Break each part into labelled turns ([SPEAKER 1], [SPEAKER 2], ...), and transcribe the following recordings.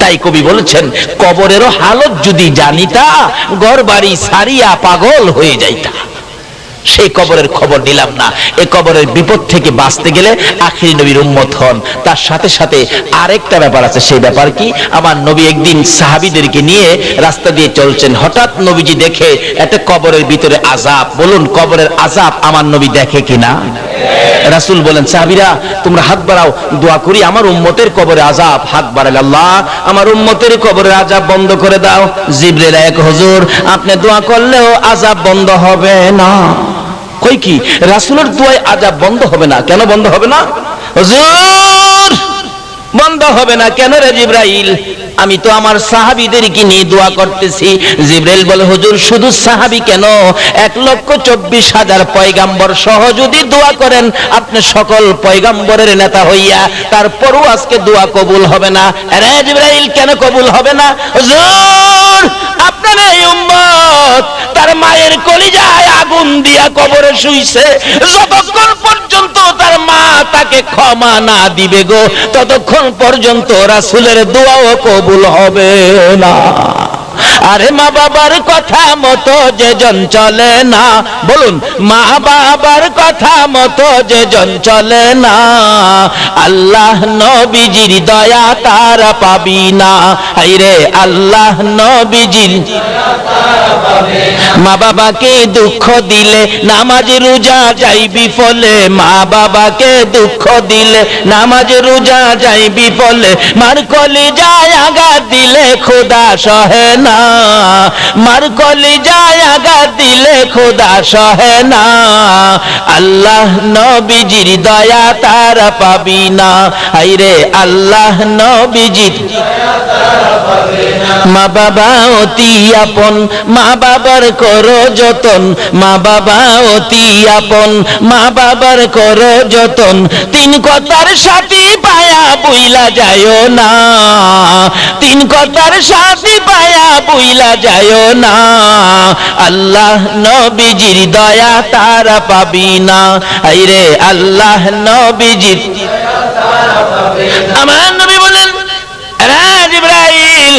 [SPEAKER 1] তাই কবি বলেছেন, কবরেরও হালত যদি জানিতা, ঘর বাড়ি সারিয়া পাগল হয়ে যাইতা। সেই কবরের খবর নিলাম না। এই কবরের বিপদ থেকে বাঁচতে গেলে আখিরি নবীর উম্মত হন। তার সাথে সাথে আরেকটা ব্যাপার আছে। সেই ব্যাপার কি? আমার নবী একদিন সাহাবীদেরকে নিয়ে রাস্তা দিয়ে চলছেন, হঠাৎ নবীজি দেখে একটা কবরের ভিতরে আযাব। বলুন, কবরের আযাব আমার নবী দেখে কিনা? রাসূল বলেন, সাহাবীরা তোমরা হাত বাড়াও, দোয়া করি আমার উম্মতের কবরে আযাব। হাত বাড়ালে, আল্লাহ আমার উম্মতের কবরের আযাব বন্ধ করে দাও। জিবরিল এক, হুজুর আপনি দোয়া করলেও আযাব বন্ধ হবে না। কই কি রাসূলের দোয়ায় আযাব বন্ধ হবে না? কেন বন্ধ হবে না? হুজুর বন্ধ হবে না কেন রে জিবরাইল? আমি তো আমার সাহাবীদেরকে নিয়ে দোয়া করতেছি। জিবরাইল বলে, হুজুর শুধু সাহাবী কেন, 1,24,000 পয়গাম্বর সহ যদি দোয়া করেন আপনি সকল পয়গাম্বরের নেতা হইয়া, তারপরও আজকে দোয়া কবুল হবে না। আরে জিবরাইল কেন কবুল হবে না? হুজুর আপনার এই উম্মত তার মায়ের কলিজায় আগুন দিয়া কবরে শুইছে, যতক্ষণ পর্যন্ত তার মা তাকে ক্ষমা না দিবে গো, ততক্ষণ পর্যন্ত রাসূলের দোয়াও কবুল হবে না। আরে মা বাবার কথা মতো যে জন চলে না, বলুন মা বাবার কথা মতো যে জন চলে না, আল্লাহ নবীজির দয়া তার পাবি না। হায়রে আল্লাহ নবীজির মা বাবাকে দুঃখ দিলে নামাজ রোজা যাইবি ফলে, মা বাবাকে দুঃখ দিলে নামাজ রোজা যাইবি ফলে, মার কলিজায় আঘাত দিলে খোদা সহে না, মার কলিজায় আঘাত দিলে খোদা সহে না, আল্লাহ নবীজির দয়া তার পাবি না। হায়রে আল্লাহ নবীজির মা বাবা অতি আপন, মা বাবার করো যতন, মা বাবা অতি আপন, মা বাবার করো যতন, তিন কথার সাথী পায়া বুইলা যায়ও না, তিন কথার সাথী পায়া বুইলা যায়ও না, আল্লাহ নবীজির দয়া তারা পাবি না। হায়রে আল্লাহ নবীজির। আমার নবী বলেন, জিবরাইল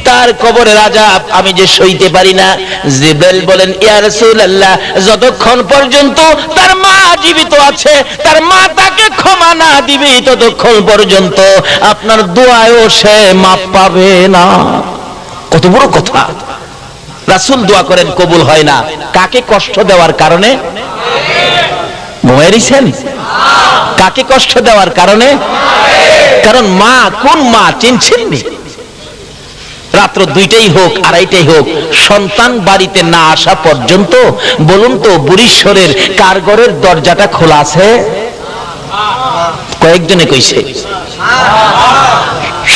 [SPEAKER 1] তার কবরের আযাব আমি যে সইতে পারি না। জিবরাইল বলেন, ইয়া রাসূলুল্লাহ যতক্ষণ পর্যন্ত তার মা জীবিত আছে, তার মা তাকে ক্ষমা না দিবে, ততক্ষণ পর্যন্ত আপনার দোয়ায়ও সে মাপ পাবে না। কত বড় কথা! রাসূল দোয়া করেন, কবুল হয় না। কাকে কষ্ট দেওয়ার কারণে? ঘুমাইছেন? কাকে কষ্ট দেওয়ার কারণে? কারণ মা, কোন মা চিনছেন? রাত্র 2টাই হোক 2:30টাই হোক, সন্তান বাড়িতে না আসা পর্যন্ত বলুন তো বুড়িশ্বরের কার ঘরের দরজাটা খোলা আছে? কয়েকজনে কইছে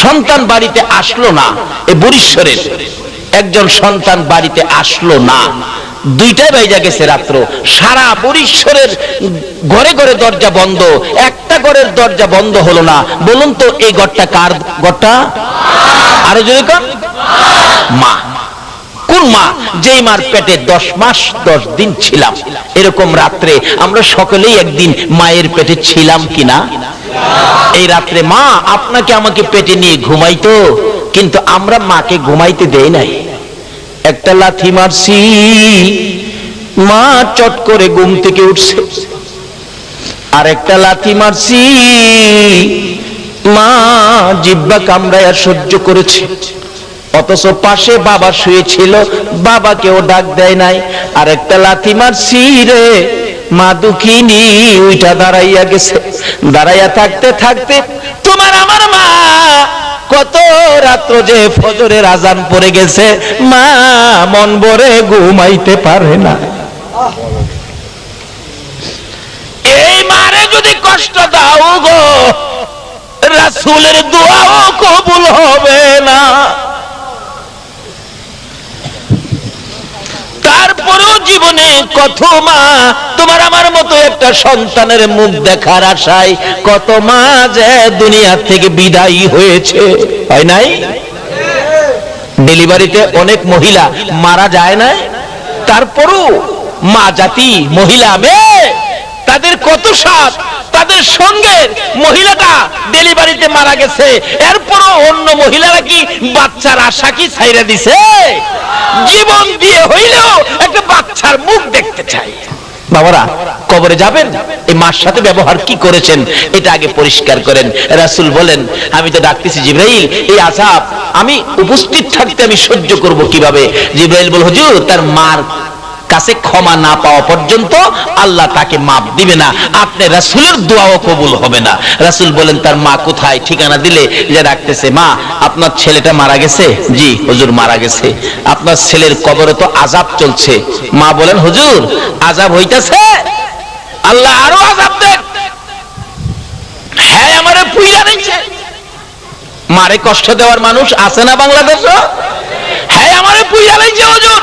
[SPEAKER 1] সন্তান বাড়িতে আসলো না। এই বুড়িশ্বরের একজন সন্তান বাড়িতে আসলো না, 2টায় বাইজা গেছে রাত্র। সারা বুড়িশ্বরের ঘরে ঘরে দরজা বন্ধ, একটা ঘরের দরজা বন্ধ হলো না। বলুন তো এই ঘরটা কার ঘরটা? আরো যদি কোন মা। কোন মা? যেই মার পেটে 10 মাস 10 দিন ছিলাম। এরকম রাত্রে আমরা সকলেই একদিন মায়ের পেটে ছিলাম কিনা? এই রাত্রে মা আপনাকে আমাকে পেটে নিয়ে ঘুমাইতো, কিন্তু আমরা মাকে ঘুমাইতে দেই নাই। একটা লাথি মারছি, মা চট করে ঘুম থেকে উঠছে। আর একটা লাথি মারছি, মা জিহ্বা কামড়ায়া সহ্য করেছে। অথচ পাশে বাবা শুয়েছিল, বাবাকেও ডাক দেয় নাই। আর একটা লাথি মারছি রে, মা দুঃখিনী ওইটা দাঁড়াইয়া গেছে। দাঁড়াইয়া থাকতে থাকতে তোমার আমার মা কত রাত্র যে ফজরের আজান পড়ে গেছে, মা মন ভরে ঘুমাইতে পারে না। এই মারে যদি কষ্ট দাও গো, রাসূলের দোয়াও কবুল হবে না। তারপরেও জীবনে কত মা তোমার আমার মতো একটা সন্তানের মুখ দেখার আশায় কত মা যে দুনিয়া থেকে বিদায়ী হয়েছে, হয় নাই? ডেলিভারিতে অনেক মহিলা মারা যায় না, তারপরও মা জাতি, মহিলা মেয়ে, তাদের কত সাথ, তাদের সঙ্গে মহিলাটা ডেলিভারিতে মারা গেছে, এরপরও অন্য মহিলারা কি বাচ্চার আশা কি ছাইরা দিছে? জীবন দিয়ে হইলেও একটা বাচ্চার মুখ দেখতে চাই। বাবারা, কবরে যাবেন, এই মার সাথে ব্যবহার কি করেছেন এটা আগে পরিষ্কার করেন। রাসূল বলেন, আমি তো ডাকতেছি জিবরাইল, এই আযাব আমি উপস্থিত থাকতে আমি সহ্য করব কিভাবে? জিবরাইল বল, হুজুর তার মার কাছে ক্ষমা না পাওয়া পর্যন্ত আল্লাহ তাকে মাফ দিবে না, আপনি রাসূলের দোয়াও কবুল হবে না। রাসূল বলেন, তার মা কোথায়? ঠিকানা দিলে যে ডাকতেছে, মা আপনার ছেলেটা মারা গেছে। জি হুজুর মারা গেছে। আপনার ছেলের কবরে তো আযাব চলছে। মা বলেন, হুজুর আযাব হইতাছে, আল্লাহ আরো আযাব দেন। হ্যাঁ আমারে পুইরা দিচ্ছে। মারে কষ্ট দেওয়ার মানুষ আছে না বাংলাদেশে? হ্যাঁ আমারে পুইরা দিচ্ছে হুজুর।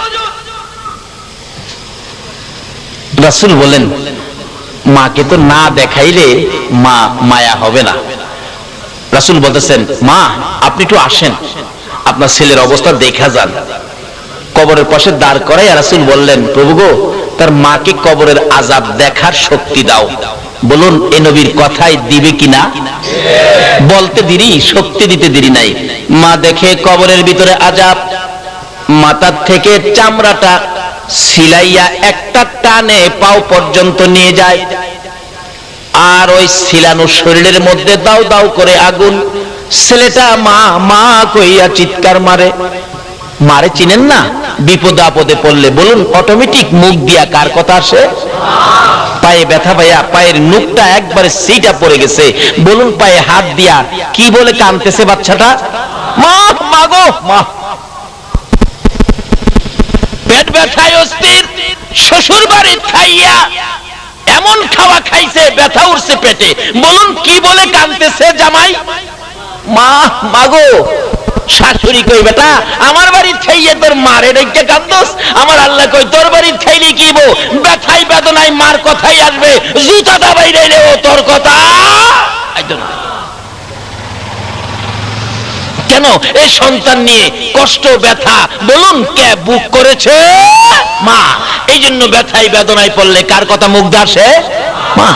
[SPEAKER 1] রাসূল বলেন, মাকে তো না দেখাইলে মা মায়া হবে না। রাসূল বলতেছেন, মা আপনি একটু আসেন, আপনার ছেলের অবস্থা দেখা যান। কবরের পাশে দাঁড় করাই রাসূল বললেন, প্রভু গো, তার মাকে কবরের আযাব দেখার শক্তি দাও। বলুন এ নবীর কথাই দিবে কিনা? বলতে দেরি, শক্তি দিতে দেরি নাই। মা দেখে কবরের ভিতরে আযাব, মাথার থেকে চামড়াটা সিলাইয়া একটা টানে পাও পর্যন্ত নিয়ে যায়, আর ওই সিলানো শরীরের মধ্যে দাও দাও করে আগুন। ছেলেটা মা মা কইয়া চিৎকার মারে। মারে চিনেন না? বিপদ আপদে পড়লে বলুন অটোমেটিক মুখ দিয়া কার কথা আসে? পায়ে ব্যথা পাইয়া পায়ের নুকটা একবারে সিটা পড়ে গেছে, বলুন পায়ে হাত দিয়া কি বলে কাঁদতেছে বাচ্চাটা? মা মা গো মা। পেট ব্যথায় অস্থির, শ্বশুর বাড়ি খাইয়া এমন খাওয়া খাইছে ব্যথা উঠছে পেটে, বলুন কি বলে কাঁদতেছে জামাই? মা মাগো। শাশুড়ি কই, বেটা আমার বাড়ি খাইয়ে তোর মারে ডেকে কাঁদোস? আমার আল্লাহ কই, তোর বাড়ি খাইলে কি বো, ব্যথাই বেদনায় মার কথাই আসবে, জুতা দাবাই রে ও তোর কথা। কেন এই সন্তান নিয়ে কষ্ট ব্যথা বলুন কে বুক করেছে? মা। এই জন্য ব্যথায় বেদনায় পড়লে কার কথা মুখ আসে? মা।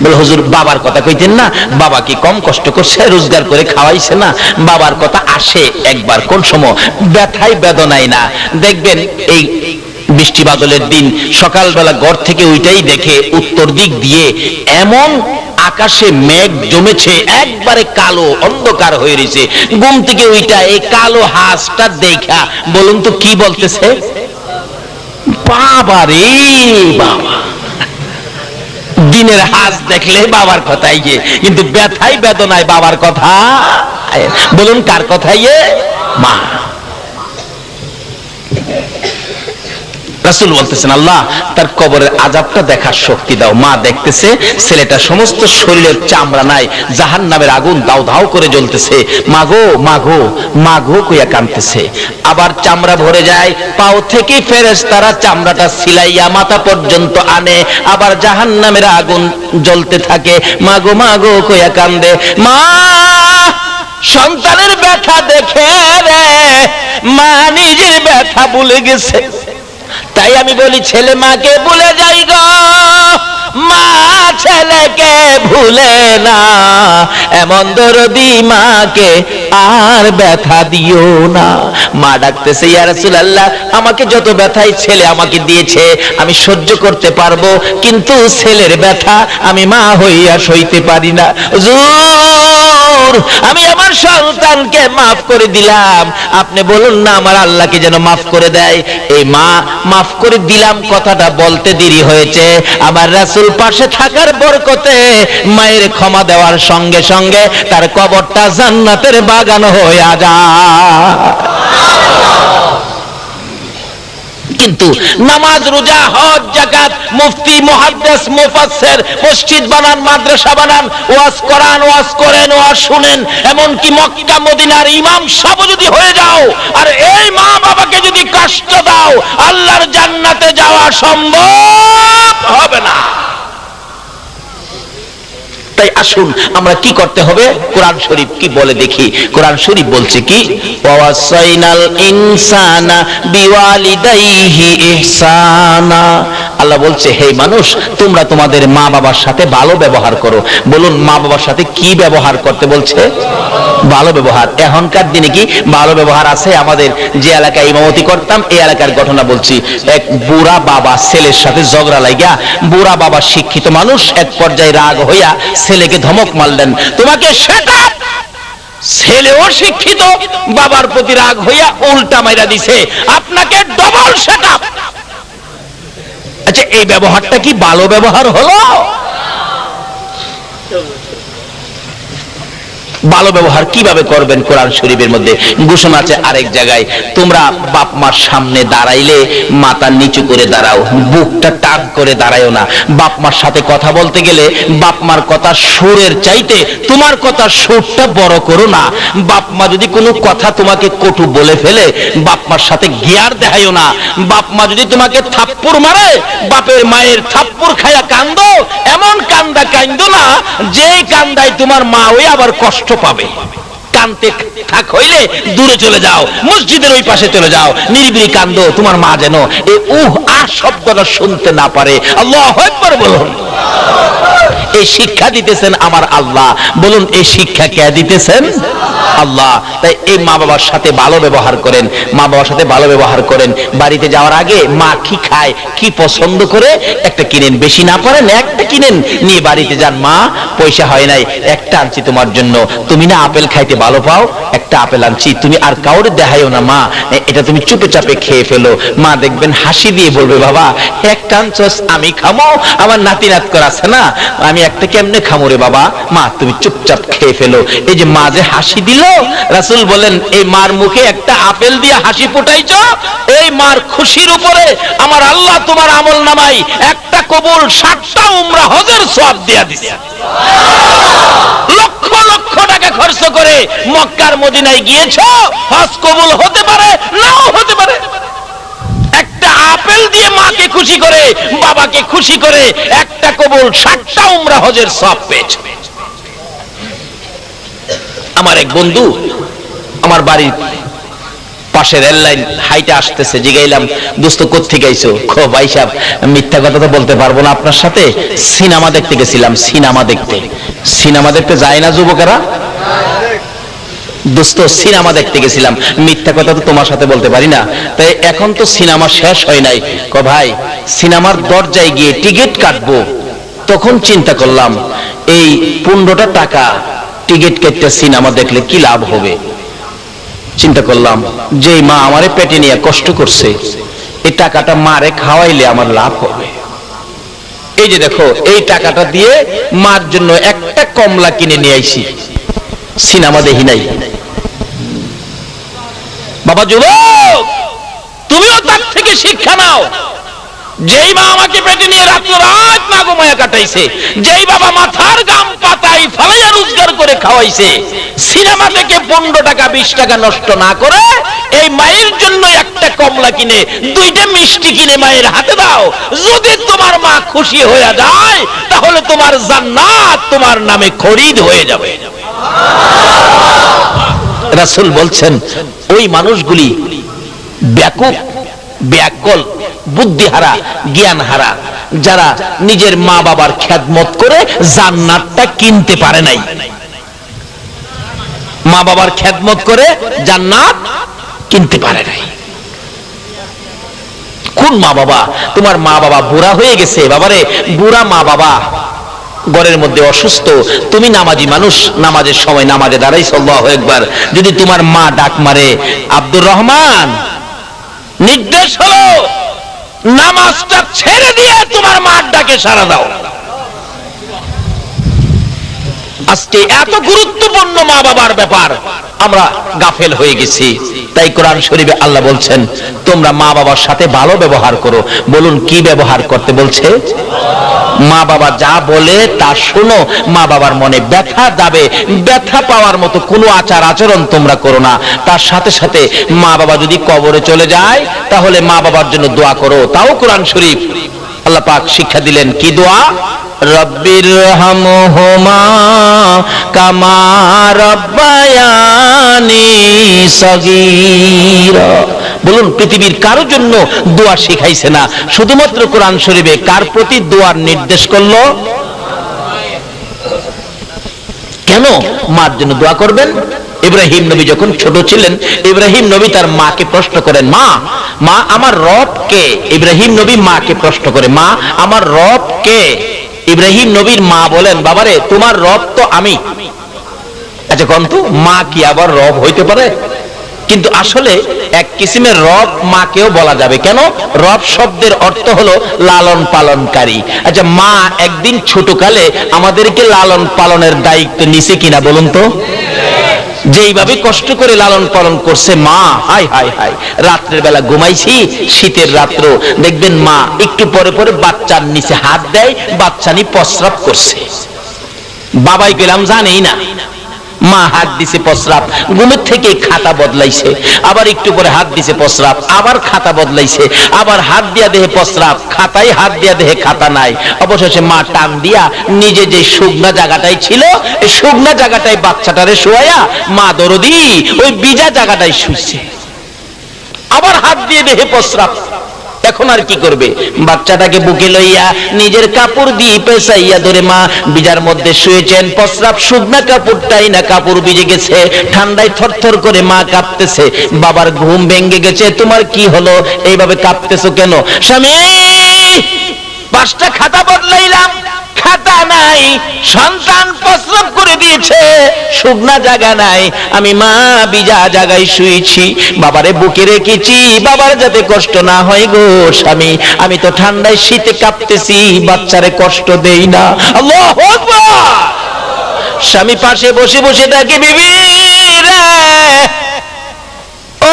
[SPEAKER 1] বলে হুজুর বাবার কথা কইতেন না, বাবা কি কম কষ্ট করছে, রোজগার করে খাওয়াইছে না? বাবার কথা আসে একবার, কোন সময়? ব্যথায় বেদনায় না। দেখবেন এই বৃষ্টি বাদলের দিন সকালবেলা ঘর থেকে ওইটাই দেখে উত্তর দিক দিয়ে এমন আকাশে মেঘ জমেছে, একবারে কালো অন্ধকার হয়ে রয়েছে। ঘুম থেকে ওইটা এই কালো হাঁসটা দেখা বলুন তো কি বলতেছে? বাবা রে বাবা। দিনের হাঁস দেখলে বাবার কথাই যে, কিন্তু ব্যথাই বেদনায় বাবার কথা বলুন কার কথাই? মা। রাসূল বলতেছেন, আল্লাহ তার কবরের আযাবটা দেখার শক্তি দাও। মা দেখতেছে ছেলেটা সমস্ত শরীরের চামড়া নাই, জাহান্নামের আগুন দাও দাও করে জ্বলতেছে। মাগো মাগো মাগো কইয়া কাঁদতেছে। আবার চামড়া ভরে যায়, পাও থেকে ফেরেশতারা চামড়াটা সিলাইয়া মাথা পর্যন্ত আনে, আবার জাহান্নামের আগুন জ্বলতে থাকে। মাগো মাগো কইয়া কান্দে। মা সন্তানের ব্যথা দেখে রে মা নিজের ব্যথা ভুলে গেছে। তাই আমি বলি ছেলে মাকে ভুলে যাই গো, মা ছেলেকে ভুলে না। এমন দরদি মাকে আর ব্যথা দিও না। মা ডাকতেছে, ইয়া রাসূলুল্লাহ আমাকে যত ব্যথাই ছেলে আমাকে দিয়েছে আমি সহ্য করতে পারবো, কিন্তু ছেলের ব্যথা আমি মা হইয়া সইতে পারি না। হুজুর আমি আমার সন্তানকে মাফ করে দিলাম, আপনি বলুন না আমার আল্লাহকে যেন মাফ করে দেয়। এই মা মাফ করে দিলাম কথাটা বলতে দেরি হয়েছে, আবার রাসূল পাশে থাকার বরকতে মায়ের ক্ষমা দেওয়ার সঙ্গে সঙ্গে তার কবরটা জান্নাতের বাগান হয়ে যায়। কিন্তু নামাজ রোজা হজ যাকাত মুফতি মুহাদ্দিস মুফাসসির মসজিদ বানান মাদ্রাসা বানান ওয়াজ কোরআন ওয়াজ করেন ওয়াজ শুনেন, এমন কি মক্কা মদিনার ইমাম সব যদি হয়ে যাও আর এই মা বাবাকে যদি কষ্ট দাও আল্লাহর জান্নাতে যাওয়া সম্ভব হবে না। তাই আসুন আমরা কি করতে হবে, কোরআন শরীফ কি বলে দেখি। কোরআন শরীফ বলছে কি, ওয়াসাইনাল ইনসানা বিওয়ালিদাইহি ইহসানা। আল্লাহ বলছে হে মানুষ, তোমরা তোমাদের মা বাবার সাথে ভালো ব্যবহার করো। বলুন মা বাবার সাথে কি ব্যবহার করতে বলছে? ভালো ব্যবহার। এখনকার দিনে কি ভালো ব্যবহার আছে? আমাদের যে এলাকায় ইমামতি করতাম এই এলাকার ঘটনা বলছি। এক বুড়া বাবা ছেলের সাথে ঝগড়া লাগিয়া, বুড়া বাবা শিক্ষিত মানুষ, এক পর্যায়ে রাগ হইয়া ছেলেকে ধমক মারলেন, তোমাকে সেটা। ছেলেও শিক্ষিত, বাবার প্রতি রাগ হইয়া উল্টা মাইরা দিছে, আপনাকে ডবল সেটা। আচ্ছা এই ব্যবহারটা কি ভালো ব্যবহার হলো? ভালো ব্যবহার কিভাবে করবেন? কোরআন শরীফের মধ্যে ঘোষণা আছে আরেক জায়গায়, তোমরা বাপ মার সামনে দাঁড়াইলে মাথা নিচু করে দাঁড়াও, বুকটা টান করে দাঁড়ায়ও না। বাপ মার সাথে কথা বলতে গেলে বাপ মার কথা সুরের চাইতে তোমার কথা সুরটা বড় করো না। বাপ মা যদি কোনো কথা তোমাকে কটু বলে ফেলে, বাপ মার সাথে গিয়ার দেখাইও না। বাপ মা যদি তোমাকে থাপ্পড় মারে, বাপের মায়ের থাপ্পড় খায়া কান্দো, এমন কান্দা কান্দো না যে কান্দায় তোমার মা ওই আবার কষ্ট পাবে। কানতে থাক হইলে দূরে চলে যাও, মসজিদের ওই পাশে চলে যাও, নিরিবিলি কান্দো, তোমার মা যেন এই শব্দটা শুনতে না পারে। আল্লাহু আকবার বলুন। এই শিক্ষা দিতেছেন আমার আল্লাহ। বলুন এই শিক্ষা কে দিতেছেন? আল্লাহ। তাই এই মা বাবার সাথে ভালো ব্যবহার করেন, মা বাবার সাথে ভালো ব্যবহার করেন। বাড়িতে যাওয়ার আগে মা কি খায়, কি পছন্দ করে একটা কিনেন, বেশি না পারেন একটা কিনেন, নিয়ে বাড়িতে যান, মা পয়সা হয় নাই, একটা আনছি তোমার জন্য, তুমি না আপেল খাইতে ভালো পাও, একটা আপেল আনছি, তুমি আর কাউরে দেখাইও না মা, এটা তুমি চুপে চাপে খেয়ে ফেলো। মা দেখবেন হাসি দিয়ে বলবে, বাবা একটা আনছস, আমি খামো, আমার নাতি নাত করা আছে না, আমি একটা কেমনে খামো রে বাবা, মা তুমি চুপচাপ খেয়ে ফেলো। এই যে মা যে হাসি দিল, রাসূল বলেন এই মার মুখে একটা আপেল দিয়ে হাসি ফুটাইছ, এই মার খুশির উপরে আমার আল্লাহ তোমার আমল নামাই একটা কবুল 60টা উমরা হজের সওয়াব দিয়া দিছে। লক্ষ লক্ষ টাকা খরচ করে মক্কার মদিনায় গিয়েছো, হজ কবুল হতে পারে নাও হতে পারে। একটা আপেল দিয়ে মাকে খুশি করে, বাবাকে খুশি করে একটা কবুল 60টা উমরা হজের সওয়াব পেয়েছে। আমার এক বন্ধু আমার বাড়ির পাশে রেল লাইন হাইটে আসতেছে, জিগাইলাম দোস্ত কোত্থেকে আইছো? খো ভাই সাহেব মিথ্যা কথা তো বলতে পারবো না, আপনার সাথে সিনেমা দেখতে গেছিলাম। সিনেমা দেখতে, সিনেমা দেখতে যায় না যুবকেরা? দোস্ত সিনেমা দেখতে গেছিলাম, মিথ্যা কথা তো তোমার সাথে বলতে পারি না। তাই এখন তো সিনেমা শেষ হয় নাই। ক ভাই সিনেমার দরজায় গিয়ে টিকিট কাটবো, তখন চিন্তা করলাম এই 15টা টাকা টিকিট কেটে সিনেমা দেখলে কি লাভ হবে। চিন্তা করলাম যে মা আমারে পেটে নিয়ে কষ্ট করছে, এই টাকাটা মারে খাওয়াইলে আমার লাভ হবে। এই যে দেখো এই টাকাটা দিয়ে মার জন্য একটা কমলা কিনে নিয়ে আইছি, সিনেমা দেখি নাই। বাবা যুবক তুমিও তার থেকে শিক্ষা নাও। যেই মা আমাকে পেটে নিয়ে রাত্র রাত না ঘুমায়া কাটাইছে, যেই বাবা মাথার গাম পাতাই ফালাইয়া রোজগার করে খাওয়াইছে, সিনেমা থেকে 15 টাকা 20 টাকা নষ্ট না করে এই মায়ের জন্য একটা কমলা কিনে 2টা মিষ্টি কিনে মায়ের হাতে দাও। যদি তোমার মা খুশি হয়ে যায় তাহলে তোমার জান্নাত তোমার নামে খরিদ হয়ে যাবে। রাসূল বলছেন ওই মানুষগুলি ব্যাকুল, ব্যাকল, বুদ্ধিহারা, জ্ঞানহারা, যারা নিজের মা বাবার খেদমত করে জান্নাতটা কিনতে পারে নাই। মা বাবার খেদমত করে জান্নাত কিনতে পারে নাই। কোন মা বাবা? তোমার মা বাবা বুড়া হয়ে গেছে, বাবারে বুড়া মা বাবা ঘরের মধ্যে অসুস্থ, তুমি নামাজি মানুষ, নামাজের সময় নামাজে দাঁড়াইছো, আল্লাহু আকবার, যদি তোমার মা ডাক মারে, আব্দুর রহমান নির্দেশ হলো নামাজটা ছেড়ে দিয়ে তোমার মার ডাকে সাড়া দাও। আজকে এত গুরুত্বপূর্ণ মা বাবার ব্যাপার আমরা গাফেল হয়ে গেছি। তাই কোরআন শরীফে আল্লাহ বলছেন তোমরা মা বাবার সাথে ভালো ব্যবহার করো। বলুন কি ব্যবহার করতে বলছে? মা বাবা যা বলে তা শোনো। মা বাবার মনে ব্যথা যাবে, ব্যথা পাওয়ার মতো কোনো আচার আচরণ তোমরা করো না। তার সাথে সাথে মা বাবা যদি কবরে চলে যায় তাহলে মা বাবার জন্য দোয়া করো। তাও কোরআন শরীফ আল্লাহ পাক শিক্ষা দিলেন, কি দোয়া? রব্বিরহামহুমা কামা রাব্বায়ানি সগীরা। বলুন, পৃথিবীর কারোর জন্য দোয়া শিখাইছে না, শুধুমাত্র কোরআন শরীফে কার প্রতি দোয়ার নির্দেশ করলো? কেন মার জন্য দোয়া করবেন? ইব্রাহিম নবী যখন ছোট ছিলেন, ইব্রাহিম নবী তার মাকে প্রশ্ন করেন, মা মা আমার রব কে? ইব্রাহিম নবী মাকে প্রশ্ন করে, মা আমার রব কে? ইব্রাহিম নবীর মা বলেন, বাবারে তোমার রব তো আমি। আচ্ছা কন্ত, মা কি আবার রব হইতে পারে? কিন্তু আসলে এক কিসিমের রব মাকেও বলা যাবে। কেন? রব শব্দের অর্থ হলো লালন পালনকারী। আচ্ছা, মা একদিন ছোটকালে আমাদেরকে লালন পালনের দায়িত্ব নিছে কিনা বলুন তো? যেইভাবে কষ্ট করে লালন পালন করছে মা, হাই হাই হাই, রাত্রের বেলা ঘুমাইছি, শীতের রাত্র, দেখবেন মা একটু পরে পরে বাচ্চার নিচে হাত দেয়, বাচ্চা নি প্রস্রাব করছে, বাবাই গেলাম জানেই না, মা হাত দিছে প্রস্রাব, ঘুমের থেকে খাতা বদলাইছে, আবার একটু পরে হাত দিছে প্রস্রাব, আবার খাতা বদলাইছে, আবার হাত দিয়া দেহে প্রস্রাব, খাতায় হাত দিয়া দেহে খাতা নাই। অবশেষে মা টান দিয়া নিজে যে শুকনা জায়গাটাই ছিল, এই শুকনা জায়গাটাই বাচ্চাটারে শোয়া মা দরদি ওই ভিজা জায়গাটাই শুইছে, আবার হাত দিয়ে দেহে প্রস্রাব। এখন আর কি করবে? বাচ্চাটাকে বুকে লইয়া নিজের কাপড় দিয়ে পেঁচাইয়া ধরে মা বিজার মধ্যে শুয়েছেন, প্রস্রাব শুকনা কাপড়টাই না, কাপড় ভিজে গেছে, ঠান্ডায় থরথর করে মা কাঁপতেছে। বাবার ঘুম ভেঙে গেছে, তোমার কি হলো, এইভাবে কাঁপতেছো কেন? স্বামী, 5টা খাতা বদলাইলাম, খাতা নাই, সন্তান প্রস্রাব করে দিয়েছে, শুকনা জায়গা নাই, আমি মা বিজা জায়গায় শুয়েছি, বাবারে বুকে রেখেছি, বাবার যাতে কষ্ট না হয় গো স্বামী, আমি তো ঠান্ডায় শীতে কাঁপতেছি, বাচ্চারে কষ্ট দেই না। আল্লাহু আকবার। স্বামী পাশে বসে বসে ডাকে, বিবি রে, ও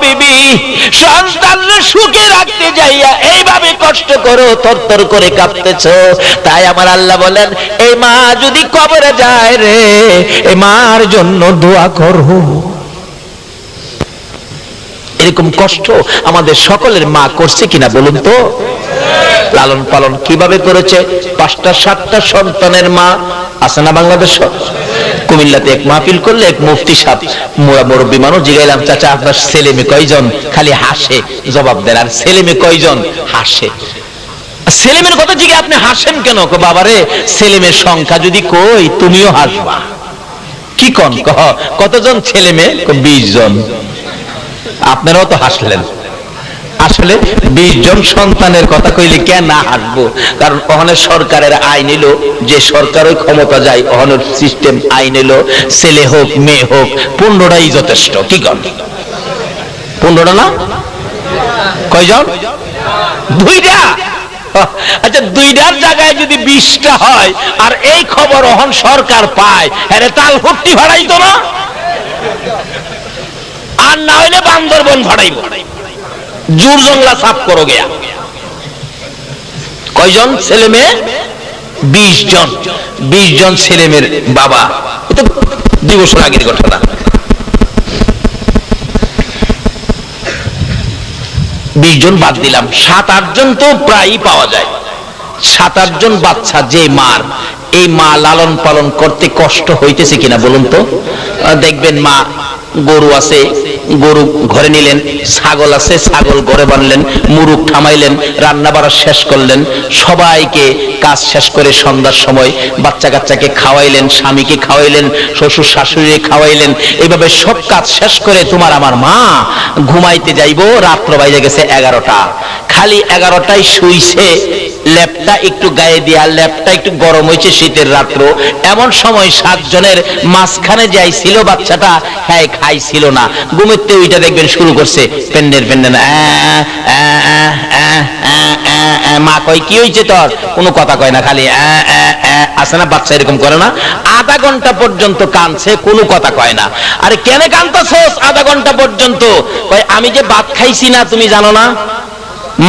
[SPEAKER 1] বিবি, সন্তানকে সুখে রাখতে যাইয়া এইভাবে কষ্ট করো, থরথর করে কাঁপতেছো। তাই আমার আল্লাহ বলেন, এই মা যদি কবরে যায় রে, এই মার জন্য দোয়া করো। এরকম কষ্ট আমাদের সকলের মা করছে কিনা বলুন তো? লালন পালন কিভাবে করেছে? 5টা 7টা সন্তানের মা আছে না বাংলাদেশ? কুমিল্লাতে এক মাহফিল করলে এক মুফতি সাহেব, মুরব্বী মানুষ, জিগাইলাম, চাচা আপনার ছেলে মেয়ে কয়জন? খালি হাসে জবাব দেন, আর ছেলে মেয়ে কয়জন? হাসে। ছেলে মেয়ের কথা জিগে আপনি হাসেন কেন? বাবারে ছেলে মেয়ের সংখ্যা যদি কই, তুমিও হাসবা। কি কন? কতজন ছেলে মেয়ে? 20 জন। আপনারাও তো হাসলেন। আসলে 20 জন সন্তানের কথা কইলে কেন না হাসবো? কারণ ওখানে সরকারের আইন এলো, যে সরকারের ক্ষমতা যায়, ওখানে সিস্টেম আইন এলো, ছেলে হোক মেয়ে হোক 15টাই যথেষ্ট। কি কন? 15টা না? কয়জন? 2টা। আচ্ছা, 2টার জায়গায় যদি 20টা হয়, আর এই খবর ওখান সরকার পায়, আরে তাল ভর্তি ভাড়াইতো না, আর না হইলে বান্দরবন ভাড়াইব, জোর জংলা সাফ করো গিয়া। কয়জন ছেলে মেয়ে? 20 জন। 20 জন ছেলে মেয়ের বাবা। এটা 2 বছর আগের ঘটনা। 20 জন বাদ দিলাম, 7-8 জন তো প্রায়ই পাওয়া যায়। 7-8 জন বাচ্চা যে মার, এই মা লালন পালন করতে কষ্ট হইতেছে কিনা বলুন তো? দেখবেন মা গরু আছে, গরু ঘরে নিলেন, ছাগল আছে, ছাগল ঘরে বানলেন, মুরুগ থামাইলেন, রান্না বাড়া শেষ করলেন, সবাইকে কাজ শেষ করে সন্ধ্যার সময় বাচ্চা কাচ্চাকে খাওয়াইলেন, স্বামীকে খাওয়াইলেন, শ্বশুর শাশুড়ি খাওয়াইলেন, এইভাবে সব কাজ শেষ করে তোমার আমার মা ঘুমাইতে যাইবো, রাত্র বাইরে গেছে 11টা, খালি 11টায় শুইছে, ল্যাপটা একটু গায়ে দিয়া, ল্যাপটা একটু গরম হয়েছে শীতের রাত্র, এমন সময় 7 জনের মাঝখানে যাইছিল বাচ্চাটা, হ্যাঁ খাইছিল না, ঘুমেতে ওইটা দেখবেন শুরু করছে, পেন্ডের পেন্ডেন, মা কয় কি হয়েছে তোর? কোনো কথা কয় না, খালি আসে না, বাচ্চা এরকম করে না, আধা ঘন্টা পর্যন্ত কাঁদছে, কোনো কথা কয় না। আরে কেন কাঁদতেছস আধা ঘন্টা পর্যন্ত? কয় আমি যে ভাত খাইছি না, তুমি জানো না?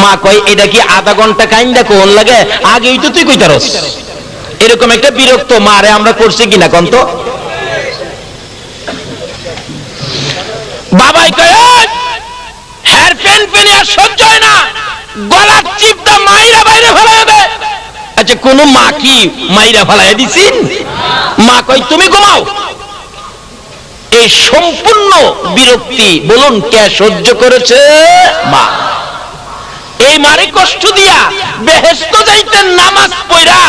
[SPEAKER 1] মা কয় এটা কি আধা ঘন্টা কাইন্দা কোন লাগে? আগেই তো তুই কইতারস। এরকম একটা বিরক্ত মারে আমরা করছি কিনা কন্ত? বাবাই কয় হেয়ার প্যান পেনে আর সহ্য হয় না, গলার চিপটা মাইরা বাইরে ফেলে দেবে, আচ্ছা কোন মা কি মাইরা ফালাই দিছেন? মা কই তুমি ঘুমাও। এই সম্পূর্ণ বিরক্তি বলুন কে সহ্য করেছে? মা। এই মারে কষ্ট দিয়া বেহেশত যাইতেন নামাজ পড়া,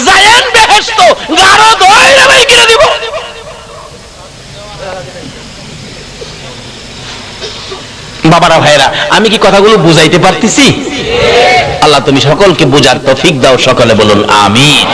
[SPEAKER 1] যায়েন বেহেশত গারো ধইরা বাই করে দিব। বাবারা ভাইরা, আমি কি কথাগুলো বুঝাইতে পারতেছি? আল্লাহ তুমি সকলকে বুঝার তৌফিক দাও, সকলে বলুন আমিন।